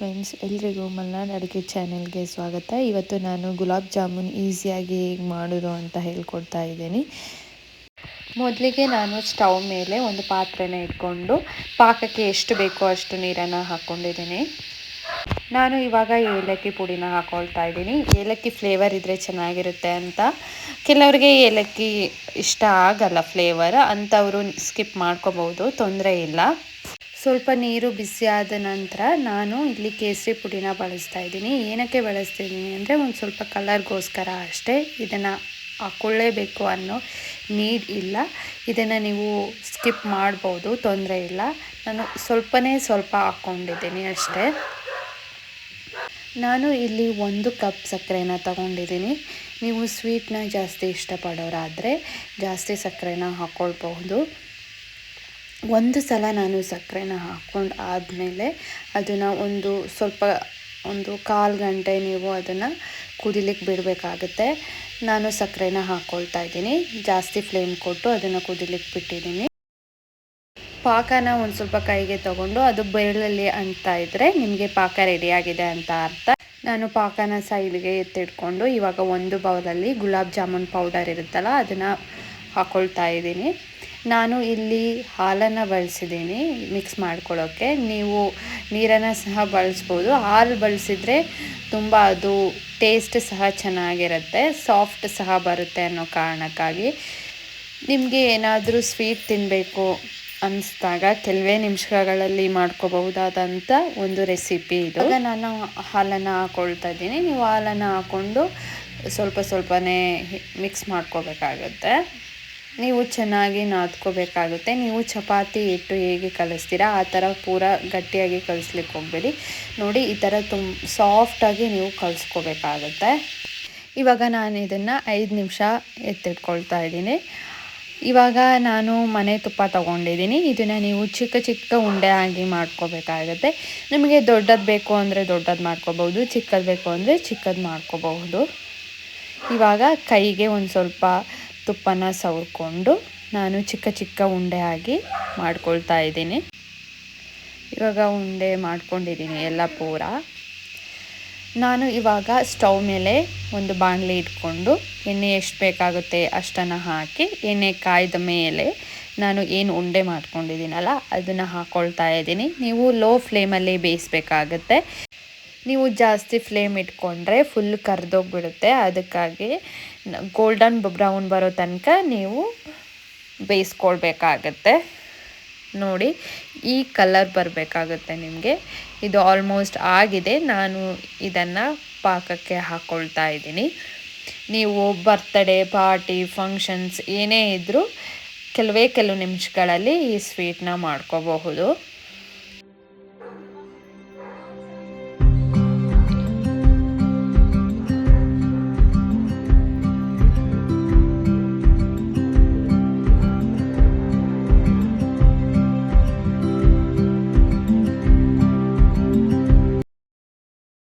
Friends, ಎಲ್ರಿಗೂ ಮಲ್ನಾಡ್ ಅಡುಗೆ ಚಾನೆಲ್ಗೆ ಸ್ವಾಗತ. ಇವತ್ತು ನಾನು ಗುಲಾಬ್ ಜಾಮೂನ್ ಈಸಿಯಾಗಿ ಹೇಗೆ ಮಾಡೋದು ಅಂತ ಹೇಳ್ಕೊಡ್ತಾ ಇದ್ದೀನಿ. ಮೊದಲಿಗೆ ನಾನು ಸ್ಟವ್ ಮೇಲೆ ಒಂದು ಪಾತ್ರೆನ ಇಟ್ಕೊಂಡು ಪಾಕಕ್ಕೆ ಎಷ್ಟು ಬೇಕೋ ಅಷ್ಟು ನೀರನ್ನು ಹಾಕ್ಕೊಂಡಿದ್ದೀನಿ. ನಾನು ಇವಾಗ ಏಲಕ್ಕಿ ಪುಡಿನ ಹಾಕ್ಕೊಳ್ತಾ ಇದ್ದೀನಿ. ಏಲಕ್ಕಿ ಫ್ಲೇವರ್ ಇದ್ದರೆ ಚೆನ್ನಾಗಿರುತ್ತೆ ಅಂತ. ಕೆಲವರಿಗೆ ಏಲಕ್ಕಿ ಇಷ್ಟ ಆಗಲ್ಲ ಫ್ಲೇವರ್, ಅಂಥವರು ಸ್ಕಿಪ್ ಮಾಡ್ಕೋಬೋದು, ತೊಂದರೆ ಇಲ್ಲ. ಸ್ವಲ್ಪ ನೀರು ಬಿಸಿ ಆದ ನಂತರ ನಾನು ಇಲ್ಲಿ ಕೇಸರಿ ಪುಡಿನ ಬಳಸ್ತಾ ಇದ್ದೀನಿ. ಏನಕ್ಕೆ ಬಳಸ್ತಿದ್ದೀನಿ ಅಂದರೆ ಒಂದು ಸ್ವಲ್ಪ ಕಲರ್ಗೋಸ್ಕರ ಅಷ್ಟೇ. ಇದನ್ನು ಹಾಕ್ಕೊಳ್ಳೇಬೇಕು ಅನ್ನೋ ನೀಡ್ ಇಲ್ಲ. ಇದನ್ನು ನೀವು ಸ್ಕಿಪ್ ಮಾಡ್ಬೋದು, ತೊಂದರೆ ಇಲ್ಲ. ನಾನು ಸ್ವಲ್ಪ ಹಾಕ್ಕೊಂಡಿದ್ದೀನಿ ಅಷ್ಟೇ. ನಾನು ಇಲ್ಲಿ 1 ಕಪ್ ಸಕ್ಕರೆನ ತಗೊಂಡಿದ್ದೀನಿ. ನೀವು ಸ್ವೀಟ್ನ ಜಾಸ್ತಿ ಇಷ್ಟಪಡೋರಾದರೆ ಜಾಸ್ತಿ ಸಕ್ಕರೆನ ಹಾಕ್ಕೊಳ್ಬಹುದು. ಒಂದು ಸಲ ನಾನು ಸಕ್ಕರೆನ ಹಾಕ್ಕೊಂಡು ಆದಮೇಲೆ ಅದನ್ನು ಒಂದು ಕಾಲು ಗಂಟೆ ನೀವು ಅದನ್ನು ಕುದಿಲಿಕ್ಕೆ ಬಿಡಬೇಕಾಗುತ್ತೆ. ನಾನು ಸಕ್ಕರೆನ ಹಾಕ್ಕೊಳ್ತಾ ಇದ್ದೀನಿ. ಜಾಸ್ತಿ ಫ್ಲೇಮ್ ಕೊಟ್ಟು ಅದನ್ನು ಕುದಿಲಿಕ್ಕೆ ಬಿಟ್ಟಿದ್ದೀನಿ. ಪಾಕನ ಒಂದು ಸ್ವಲ್ಪ ಕೈಗೆ ತಗೊಂಡು ಅದು ಬೆರಳಲ್ಲಿ ಅಂಟ್ತಾ ಇದ್ದರೆ ನಿಮಗೆ ಪಾಕ ರೆಡಿಯಾಗಿದೆ ಅಂತ ಅರ್ಥ. ನಾನು ಪಾಕನ ಸೈಡ್ಗೆ ಎತ್ತಿಟ್ಕೊಂಡು ಇವಾಗ ಒಂದು ಬೌಲಲ್ಲಿ ಗುಲಾಬ್ ಜಾಮೂನ್ ಪೌಡರ್ ಇರುತ್ತಲ್ಲ ಅದನ್ನು ಹಾಕ್ಕೊಳ್ತಾ ಇದ್ದೀನಿ. ನಾನು ಇಲ್ಲಿ ಹಾಲನ್ನು ಬಳಸಿದ್ದೀನಿ ಮಿಕ್ಸ್ ಮಾಡ್ಕೊಳ್ಳೋಕ್ಕೆ. ನೀವು ನೀರನ್ನು ಸಹ ಬಳಸ್ಬೋದು. ಹಾಲು ಬಳಸಿದರೆ ತುಂಬ ಅದು ಟೇಸ್ಟ್ ಸಹ ಚೆನ್ನಾಗಿರುತ್ತೆ, ಸಾಫ್ಟ್ ಸಹ ಬರುತ್ತೆ ಅನ್ನೋ ಕಾರಣಕ್ಕಾಗಿ. ನಿಮಗೆ ಏನಾದರೂ ಸ್ವೀಟ್ ತಿನ್ನಬೇಕು ಅನ್ನಿಸ್ದಾಗ ಕೆಲವೇ ನಿಮಿಷಗಳಲ್ಲಿ ಮಾಡ್ಕೋಬಹುದಾದಂಥ ಒಂದು ರೆಸಿಪಿ ಇದು. ಈಗ ನಾನು ಹಾಲನ್ನು ಹಾಕ್ಕೊಳ್ತಾ ಇದ್ದೀನಿ. ನೀವು ಹಾಲನ್ನು ಹಾಕ್ಕೊಂಡು ಸ್ವಲ್ಪನೇ ಮಿಕ್ಸ್ ಮಾಡ್ಕೋಬೇಕಾಗುತ್ತೆ. ನೀವು ಚೆನ್ನಾಗಿ ನಾದ್ಕೋಬೇಕಾಗುತ್ತೆ. ನೀವು ಚಪಾತಿ ಹಿಟ್ಟು ಹೇಗೆ ಕಲಿಸ್ತೀರಾ ಆ ಥರ ಪೂರ ಗಟ್ಟಿಯಾಗಿ ಕಲಿಸ್ಲಿಕ್ಕೆ ಹೋಗಬೇಡಿ. ನೋಡಿ, ಈ ಥರ ಸಾಫ್ಟಾಗಿ ನೀವು ಕಲಿಸ್ಕೋಬೇಕಾಗುತ್ತೆ. ಇವಾಗ ನಾನು ಇದನ್ನು 5 ನಿಮಿಷ ಎತ್ತಿಟ್ಕೊಳ್ತಾ ಇದ್ದೀನಿ. ಇವಾಗ ನಾನು ಮನೆ ತುಪ್ಪ ತೊಗೊಂಡಿದ್ದೀನಿ. ಇದನ್ನು ನೀವು ಚಿಕ್ಕ ಉಂಡೆ ಆಗಿ ಮಾಡ್ಕೋಬೇಕಾಗುತ್ತೆ. ನಿಮಗೆ ದೊಡ್ಡದು ಬೇಕು ಅಂದರೆ ದೊಡ್ಡದು ಮಾಡ್ಕೋಬಹುದು, ಚಿಕ್ಕದು ಬೇಕು ಅಂದರೆ ಚಿಕ್ಕದು ಮಾಡ್ಕೋಬಹುದು. ಇವಾಗ ಕೈಗೆ ಒಂದು ಸ್ವಲ್ಪ ತುಪ್ಪನ ಸವರ್ಕೊಂಡು ನಾನು ಚಿಕ್ಕ ಉಂಡೆ ಆಗಿ ಮಾಡ್ಕೊಳ್ತಾ ಇದ್ದೀನಿ. ಇವಾಗ ಉಂಡೆ ಮಾಡ್ಕೊಂಡಿದ್ದೀನಿ ಎಲ್ಲ ಪೂರ. ನಾನು ಇವಾಗ ಸ್ಟವ್ ಮೇಲೆ ಒಂದು ಬಾಣಲಿ ಇಟ್ಕೊಂಡು ಎಣ್ಣೆ ಎಷ್ಟು ಬೇಕಾಗುತ್ತೆ ಅಷ್ಟನ್ನು ಹಾಕಿ, ಎಣ್ಣೆ ಕಾಯ್ದ ಮೇಲೆ ನಾನು ಏನು ಉಂಡೆ ಮಾಡ್ಕೊಂಡಿದ್ದೀನಲ್ಲ ಅದನ್ನು ಹಾಕ್ಕೊಳ್ತಾ ಇದ್ದೀನಿ. ನೀವು ಲೋ ಫ್ಲೇಮಲ್ಲಿ ಬೇಯಿಸಬೇಕಾಗತ್ತೆ. ನೀವು ಜಾಸ್ತಿ ಫ್ಲೇಮ್ ಇಟ್ಕೊಂಡ್ರೆ ಫುಲ್ ಕರ್ದೋಗ್ಬಿಡುತ್ತೆ. ಅದಕ್ಕಾಗಿ ಗೋಲ್ಡನ್ ಬ್ರೌನ್ ಬರೋ ತನಕ ನೀವು ಬೇಯಿಸ್ಕೊಳ್ಬೇಕಾಗತ್ತೆ. ನೋಡಿ, ಈ ಕಲರ್ ಬರಬೇಕಾಗುತ್ತೆ ನಿಮಗೆ. ಇದು ಆಲ್ಮೋಸ್ಟ್ ಆಗಿದೆ. ನಾನು ಇದನ್ನು ಪಾಕಕ್ಕೆ ಹಾಕ್ಕೊಳ್ತಾ ಇದ್ದೀನಿ. ನೀವು ಬರ್ತ್ಡೇ ಪಾರ್ಟಿ ಫಂಕ್ಷನ್ಸ್ ಏನೇ ಇದ್ದರೂ ಕೆಲವು ನಿಮಿಷಗಳಲ್ಲಿ ಈ ಸ್ವೀಟ್ನ ಮಾಡ್ಕೋಬಹುದು.